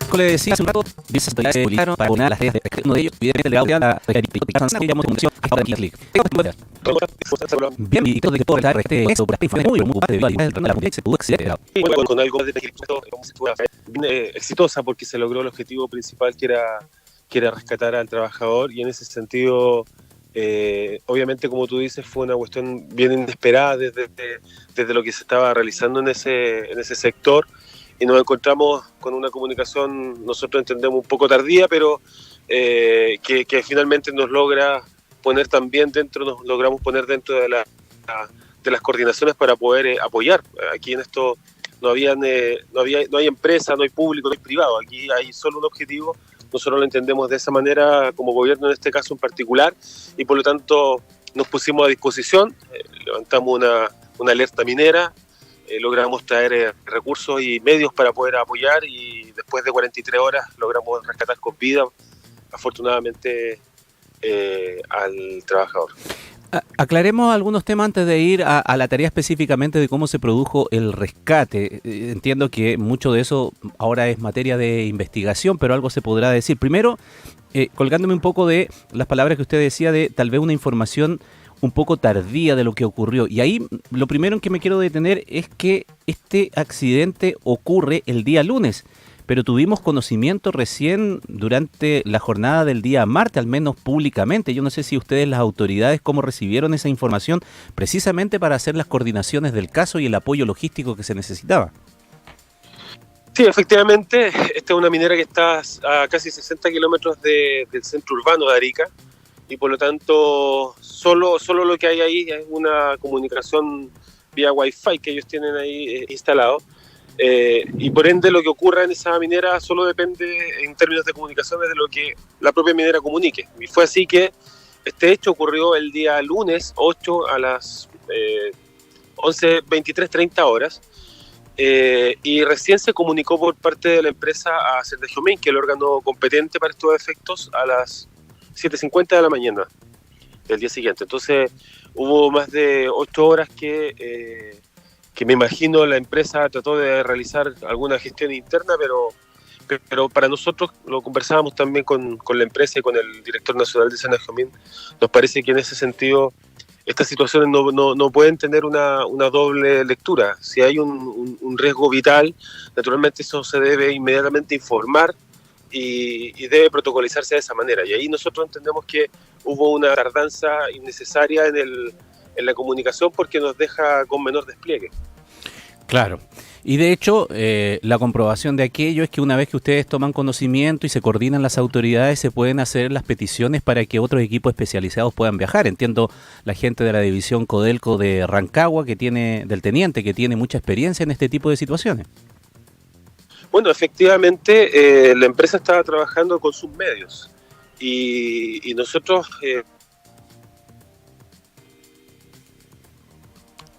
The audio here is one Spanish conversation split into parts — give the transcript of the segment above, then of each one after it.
Como le decía hace un rato, diversas autoridades se publicaron para abonar las tareas de rescate. Uno de ellos, evidentemente, el delegado de la República Sanzana, que llamamos comunicación a Champions League. Bien, y creo que todo el rescate de esto por este informe muy preocupante debido al la mundial se pudo acceder. Sí, bueno, con algo más de bien exitosa porque se logró el objetivo principal que era rescatar al trabajador, y en ese sentido obviamente, como tú dices, fue una cuestión bien inesperada desde lo que se estaba realizando en ese sector, y nos encontramos con una comunicación, nosotros entendemos un poco tardía, pero que finalmente nos logramos poner dentro de las coordinaciones para poder apoyar. Aquí en esto no hay empresa, no hay público, no hay privado, aquí hay solo un objetivo. Nosotros lo entendemos de esa manera como gobierno en este caso en particular, y por lo tanto nos pusimos a disposición, levantamos una alerta minera, logramos traer recursos y medios para poder apoyar, y después de 43 horas logramos rescatar con vida, afortunadamente, al trabajador. Aclaremos algunos temas antes de ir a la tarea específicamente de cómo se produjo el rescate. Entiendo que mucho de eso ahora es materia de investigación, pero algo se podrá decir. Primero, colgándome un poco de las palabras que usted decía de tal vez una información un poco tardía de lo que ocurrió. Y ahí lo primero en que me quiero detener es que este accidente ocurre el día lunes, pero tuvimos conocimiento recién durante la jornada del día martes, al menos públicamente. Yo no sé si ustedes, las autoridades, cómo recibieron esa información precisamente para hacer las coordinaciones del caso y el apoyo logístico que se necesitaba. Sí, efectivamente, esta es una minera que está a casi 60 kilómetros del centro urbano de Arica, y por lo tanto solo lo que hay ahí es una comunicación vía Wi-Fi que ellos tienen ahí instalado. Y por ende lo que ocurra en esa minera solo depende en términos de comunicaciones de lo que la propia minera comunique. Y fue así que este hecho ocurrió el día lunes 8 a las 11:23:30 horas, y recién se comunicó por parte de la empresa a Cernagiomín, que es el órgano competente para estos efectos, a las 7:50 de la mañana del día siguiente. Entonces hubo más de 8 horas que me imagino la empresa trató de realizar alguna gestión interna, pero para nosotros, lo conversábamos también con la empresa y con el director nacional de Cernagiomín, nos parece que en ese sentido estas situaciones no pueden tener una doble lectura. Si hay un riesgo vital, naturalmente eso se debe inmediatamente informar y debe protocolizarse de esa manera. Y ahí nosotros entendemos que hubo una tardanza innecesaria en la comunicación, porque nos deja con menor despliegue. Claro. Y de hecho, la comprobación de aquello es que una vez que ustedes toman conocimiento y se coordinan las autoridades, se pueden hacer las peticiones para que otros equipos especializados puedan viajar. Entiendo la gente de la división Codelco de Rancagua, del teniente, que tiene mucha experiencia en este tipo de situaciones. Bueno, efectivamente, la empresa estaba trabajando con sus medios, y nosotros...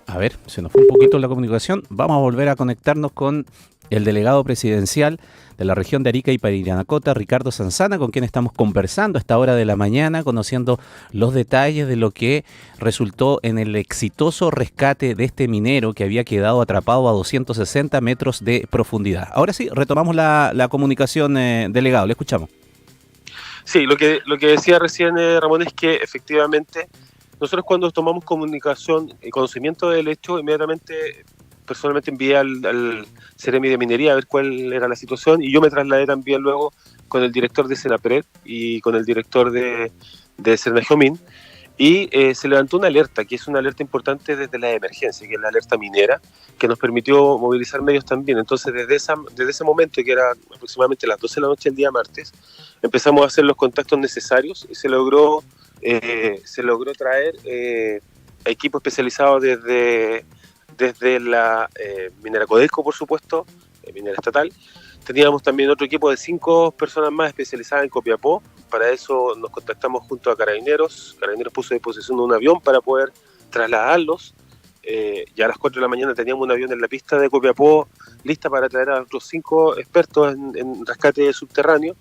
A ver, se nos fue un poquito la comunicación. Vamos a volver a conectarnos con el delegado presidencial de la región de Arica y Parinacota, Ricardo Sanzana, con quien estamos conversando a esta hora de la mañana, conociendo los detalles de lo que resultó en el exitoso rescate de este minero que había quedado atrapado a 260 metros de profundidad. Ahora sí, retomamos la comunicación, delegado, le escuchamos. Sí, lo que decía recién Ramón es que efectivamente nosotros, cuando tomamos comunicación y conocimiento del hecho, inmediatamente personalmente envié al Ceremi de Minería a ver cuál era la situación, y yo me trasladé también luego con el director de Senapred y con el director de Cernagiomín, y se levantó una alerta, que es una alerta importante desde la emergencia, que es la alerta minera, que nos permitió movilizar medios también. Entonces desde ese momento, que era aproximadamente las 12 de la noche el día martes, empezamos a hacer los contactos necesarios, y se logró traer equipos especializados desde la minera Codelco, por supuesto, minera estatal. Teníamos también otro equipo de 5 personas más especializadas en Copiapó. Para eso nos contactamos junto a Carabineros. Carabineros puso a disposición un avión para poder trasladarlos. Ya a las 4 de la mañana teníamos un avión en la pista de Copiapó lista para traer a otros 5 expertos en rescate subterráneo.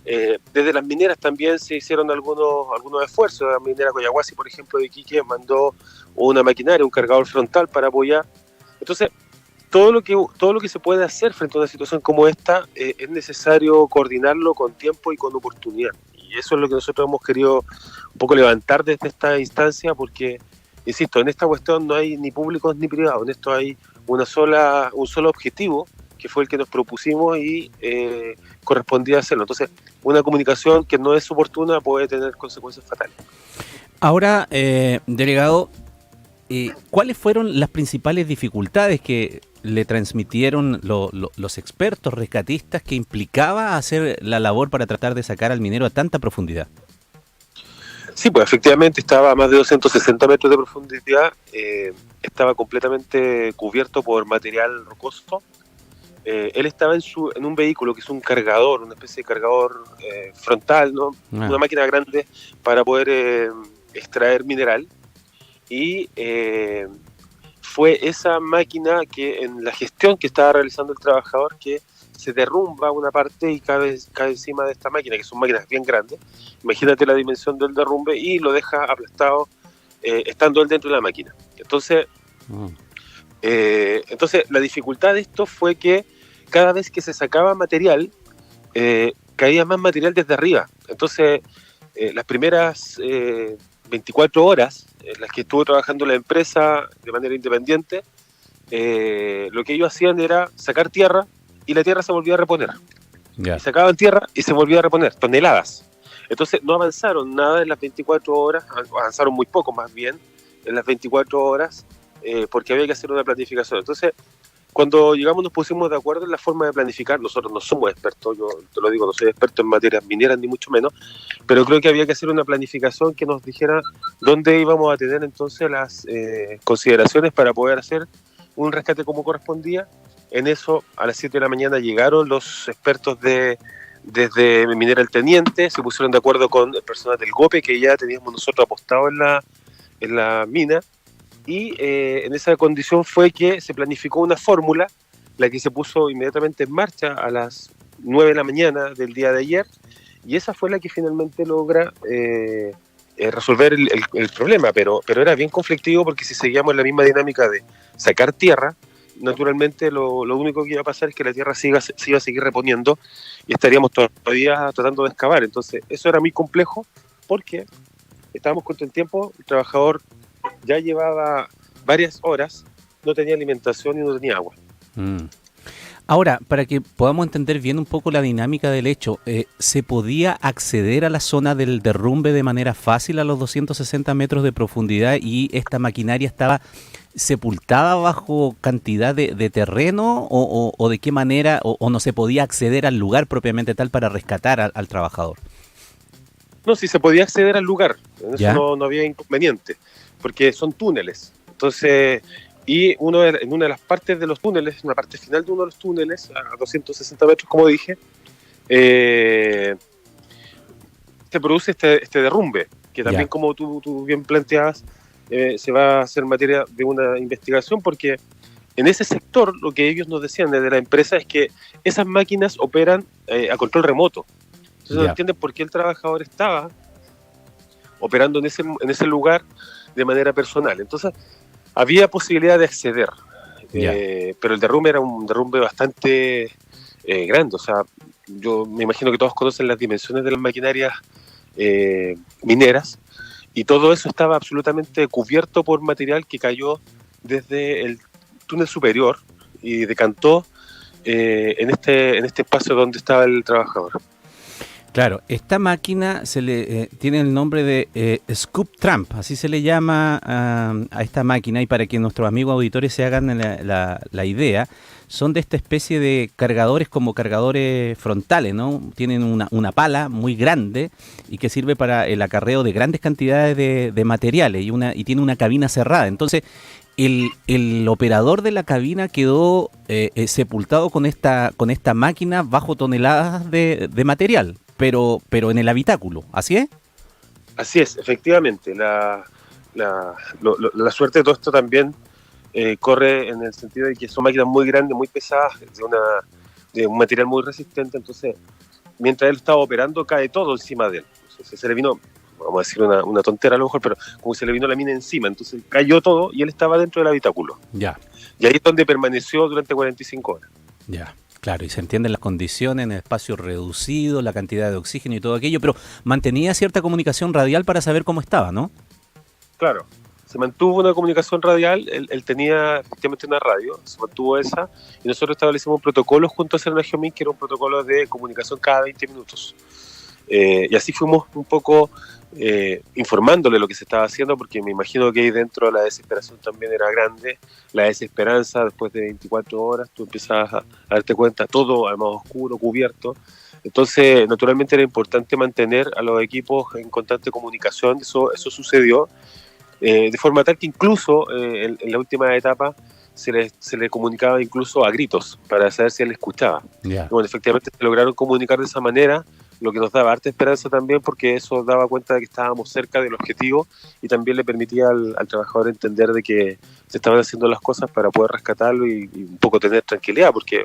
Desde las mineras también se hicieron algunos esfuerzos. La minera Coyahuasi, por ejemplo, de Iquique, mandó una maquinaria, un cargador frontal para apoyar. Entonces, todo lo que se puede hacer frente a una situación como esta es necesario coordinarlo con tiempo y con oportunidad. Y eso es lo que nosotros hemos querido un poco levantar desde esta instancia, porque, insisto, en esta cuestión no hay ni públicos ni privados, en esto hay un solo objetivo, que fue el que nos propusimos y correspondía hacerlo. Entonces, una comunicación que no es oportuna puede tener consecuencias fatales. Ahora, delegado, ¿cuáles fueron las principales dificultades que le transmitieron los expertos rescatistas que implicaba hacer la labor para tratar de sacar al minero a tanta profundidad? Sí, pues efectivamente estaba a más de 260 metros de profundidad, estaba completamente cubierto por material rocoso. Él estaba en un vehículo que es un cargador, una especie de cargador frontal, ¿no? Una máquina grande para poder extraer mineral. Y fue esa máquina que en la gestión que estaba realizando el trabajador que se derrumba una parte y cae encima de esta máquina, que son máquinas bien grandes. Imagínate la dimensión del derrumbe y lo deja aplastado estando él dentro de la máquina. Entonces la dificultad de esto fue que cada vez que se sacaba material, caía más material desde arriba. Entonces, las primeras 24 horas en las que estuvo trabajando la empresa de manera independiente, lo que ellos hacían era sacar tierra y la tierra se volvía a reponer. Yeah. Y sacaban tierra y se volvía a reponer, toneladas. Entonces no avanzaron nada en las 24 horas, avanzaron muy poco más bien en las 24 horas, porque había que hacer una planificación. Entonces, cuando llegamos nos pusimos de acuerdo en la forma de planificar. Nosotros no somos expertos, yo te lo digo, no soy experto en materias mineras ni mucho menos, pero creo que había que hacer una planificación que nos dijera dónde íbamos a tener entonces las consideraciones para poder hacer un rescate como correspondía. En eso, a las 7 de la mañana llegaron los expertos desde Minera El Teniente, se pusieron de acuerdo con el personal del GOPE que ya teníamos nosotros apostado en la mina. Y en esa condición fue que se planificó una fórmula, la que se puso inmediatamente en marcha a las 9 de la mañana del día de ayer, y esa fue la que finalmente logra resolver el problema, pero era bien conflictivo porque si seguíamos la misma dinámica de sacar tierra, naturalmente lo único que iba a pasar es que la tierra se iba a seguir reponiendo y estaríamos todavía tratando de excavar. Entonces eso era muy complejo porque estábamos contra el tiempo, el trabajador ya llevaba varias horas, no tenía alimentación y no tenía agua. Ahora, para que podamos entender bien un poco la dinámica del hecho, ¿se podía acceder a la zona del derrumbe de manera fácil a los 260 metros de profundidad y esta maquinaria estaba sepultada bajo cantidad de terreno o de qué manera, o no se podía acceder al lugar propiamente tal para rescatar al trabajador? No, sí se podía acceder al lugar, en eso no había inconveniente, porque son túneles. Entonces, y en una de las partes de los túneles, en la parte final de uno de los túneles, a 260 metros, como dije, se produce este derrumbe, que también, como tú bien planteabas, se va a hacer materia de una investigación, porque en ese sector lo que ellos nos decían desde la empresa es que esas máquinas operan a control remoto. Entonces no entienden por qué el trabajador estaba operando en ese lugar de manera personal. Entonces había posibilidad de acceder, pero el derrumbe era un derrumbe bastante grande. O sea, yo me imagino que todos conocen las dimensiones de las maquinarias mineras, y todo eso estaba absolutamente cubierto por material que cayó desde el túnel superior y decantó en este espacio donde estaba el trabajador. Claro, esta máquina tiene el nombre de Scoop Tramp, así se le llama a esta máquina, y para que nuestros amigos auditores se hagan la idea, son de esta especie de cargadores como cargadores frontales, ¿no? Tienen una pala muy grande y que sirve para el acarreo de grandes cantidades de materiales y tiene una cabina cerrada. Entonces, el operador de la cabina quedó sepultado con esta máquina bajo toneladas de material, pero en el habitáculo, ¿así es? Así es, efectivamente. La suerte de todo esto también corre en el sentido de que son máquinas muy grandes, muy pesadas, de un material muy resistente. Entonces, mientras él estaba operando, cae todo encima de él. Entonces, se le vino vamos a decir una tontera a lo mejor, pero como se le vino la mina encima, entonces cayó todo y él estaba dentro del habitáculo. Ya. Y ahí es donde permaneció durante 45 horas. Ya, claro, y se entienden las condiciones en el espacio reducido, la cantidad de oxígeno y todo aquello, pero mantenía cierta comunicación radial para saber cómo estaba, ¿no? Claro, se mantuvo una comunicación radial, él tenía efectivamente una radio, se mantuvo esa, y nosotros establecimos un protocolo junto a Serena Geomin, que era un protocolo de comunicación cada 20 minutos. Y así fuimos un poco informándole lo que se estaba haciendo, porque me imagino que ahí dentro la desesperación también era grande, la desesperanza después de 24 horas, tú empiezas a darte cuenta, todo además oscuro, cubierto. Entonces, naturalmente era importante mantener a los equipos en constante comunicación, eso sucedió, de forma tal que incluso en la última etapa se le comunicaba incluso a gritos para saber si él escuchaba. Yeah. Bueno, efectivamente se lograron comunicar de esa manera, lo que nos daba harta esperanza también, porque eso daba cuenta de que estábamos cerca del objetivo y también le permitía al trabajador entender de que se estaban haciendo las cosas para poder rescatarlo y un poco tener tranquilidad, porque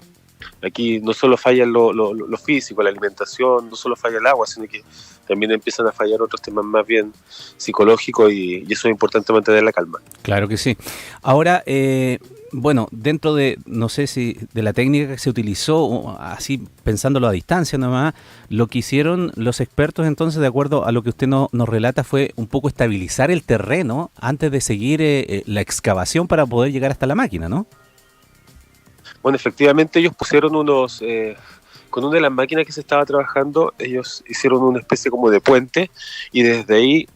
aquí no solo falla lo físico, la alimentación, no solo falla el agua, sino que también empiezan a fallar otros temas más bien psicológicos y eso es importante mantener la calma. Claro que sí. Ahora, bueno, dentro de, no sé si de la técnica que se utilizó, así pensándolo a distancia nomás, lo que hicieron los expertos entonces, de acuerdo a lo que usted nos relata, fue un poco estabilizar el terreno antes de seguir la excavación para poder llegar hasta la máquina, ¿no? Bueno, efectivamente ellos pusieron con una de las máquinas que se estaba trabajando, ellos hicieron una especie como de puente y desde ahí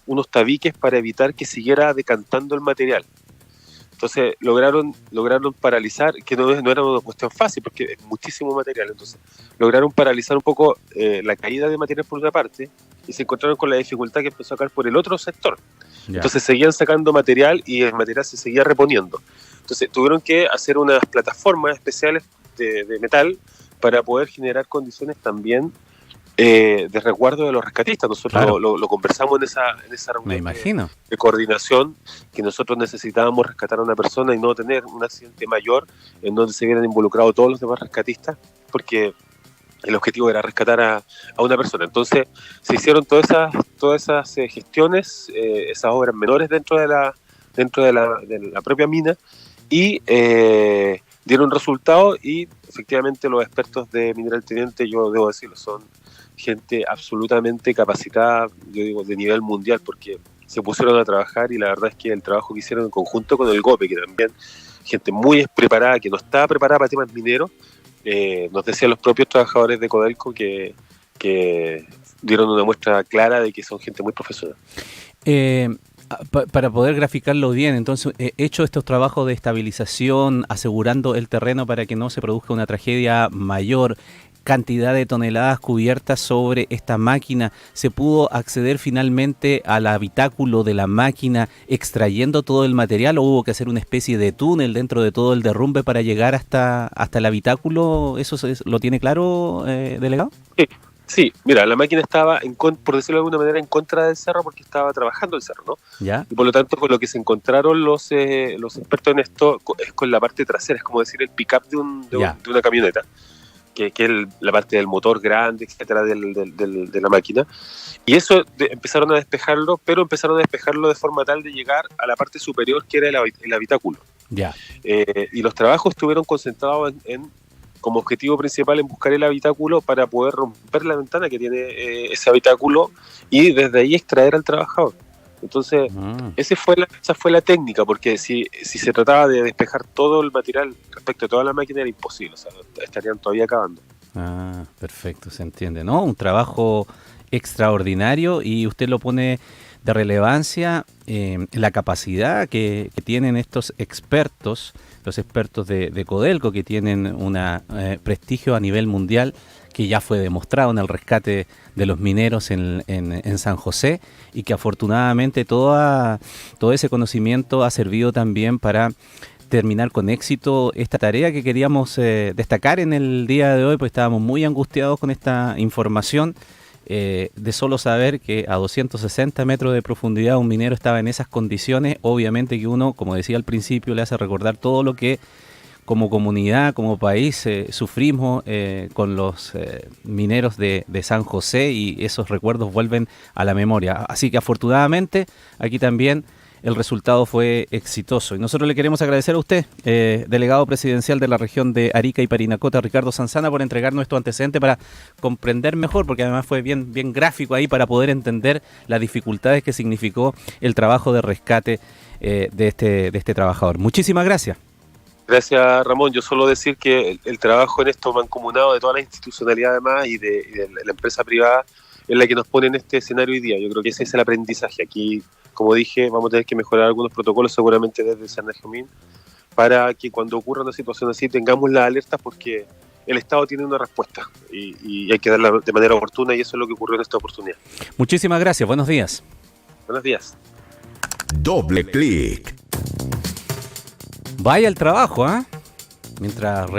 unos tabiques para evitar que siguiera decantando el material. Entonces lograron paralizar, que no era una cuestión fácil porque es muchísimo material, entonces lograron paralizar un poco la caída de material por una parte y se encontraron con la dificultad que empezó a caer por el otro sector. Ya. Entonces seguían sacando material y el material se seguía reponiendo. Entonces tuvieron que hacer unas plataformas especiales de metal para poder generar condiciones también de resguardo de los rescatistas. Nosotros claro. lo conversamos en esa reunión de coordinación, que nosotros necesitábamos rescatar a una persona y no tener un accidente mayor en donde se vieran involucrados todos los demás rescatistas, porque el objetivo era rescatar a una persona. Entonces se hicieron todas esas gestiones, esas obras menores dentro de la propia mina y dieron resultados y efectivamente los expertos de Mineral Teniente, yo debo decirlo, son gente absolutamente capacitada, yo digo, de nivel mundial, porque se pusieron a trabajar y la verdad es que el trabajo que hicieron en conjunto con el GOPE, que también gente muy preparada, que no estaba preparada para temas mineros, nos decían los propios trabajadores de Codelco que dieron una muestra clara de que son gente muy profesional. Para poder graficarlo bien, entonces, hecho estos trabajos de estabilización, asegurando el terreno para que no se produzca una tragedia mayor, cantidad de toneladas cubiertas sobre esta máquina, ¿se pudo acceder finalmente al habitáculo de la máquina extrayendo todo el material o hubo que hacer una especie de túnel dentro de todo el derrumbe para llegar hasta el habitáculo? ¿Eso lo tiene claro, delegado? Sí, mira, la máquina estaba, por decirlo de alguna manera, en contra del cerro porque estaba trabajando el cerro, ¿no? ¿Ya? Y por lo tanto, con lo que se encontraron los expertos en esto es con la parte trasera, es como decir el pick-up de una camioneta, que es la parte del motor grande, etcétera, de la máquina. Y eso empezaron a despejarlo, pero empezaron a despejarlo de forma tal de llegar a la parte superior, que era el habitáculo. Ya. Y los trabajos estuvieron concentrados como objetivo principal en buscar el habitáculo para poder romper la ventana que tiene ese habitáculo y desde ahí extraer al trabajador. Entonces, esa fue la técnica, porque si se trataba de despejar todo el material respecto a toda la máquina era imposible, o sea, estarían todavía acabando. Ah, perfecto, se entiende, ¿no? Un trabajo extraordinario y usted lo pone de relevancia la capacidad que tienen estos expertos, los expertos de Codelco, que tienen un prestigio a nivel mundial que ya fue demostrado en el rescate de los mineros en San José y que afortunadamente todo ese conocimiento ha servido también para terminar con éxito esta tarea que queríamos destacar en el día de hoy, pues estábamos muy angustiados con esta información de solo saber que a 260 metros de profundidad un minero estaba en esas condiciones. Obviamente que uno, como decía al principio, le hace recordar todo lo que como comunidad, como país, sufrimos con los mineros de San José, y esos recuerdos vuelven a la memoria. Así que afortunadamente aquí también el resultado fue exitoso. Y nosotros le queremos agradecer a usted, delegado presidencial de la región de Arica y Parinacota, Ricardo Sanzana, por entregarnos estos antecedentes para comprender mejor, porque además fue bien gráfico ahí para poder entender las dificultades que significó el trabajo de rescate de este trabajador. Muchísimas gracias. Gracias, Ramón. Yo solo decir que el trabajo en esto mancomunado de toda la institucionalidad además y de la empresa privada es la que nos pone en este escenario hoy día. Yo creo que ese es el aprendizaje. Aquí, como dije, vamos a tener que mejorar algunos protocolos seguramente desde San Benjamín para que cuando ocurra una situación así tengamos las alertas, porque el Estado tiene una respuesta y hay que darla de manera oportuna, y eso es lo que ocurrió en esta oportunidad. Muchísimas gracias. Buenos días. Buenos días. Doble clic. Vaya el trabajo, ¿ah? Mientras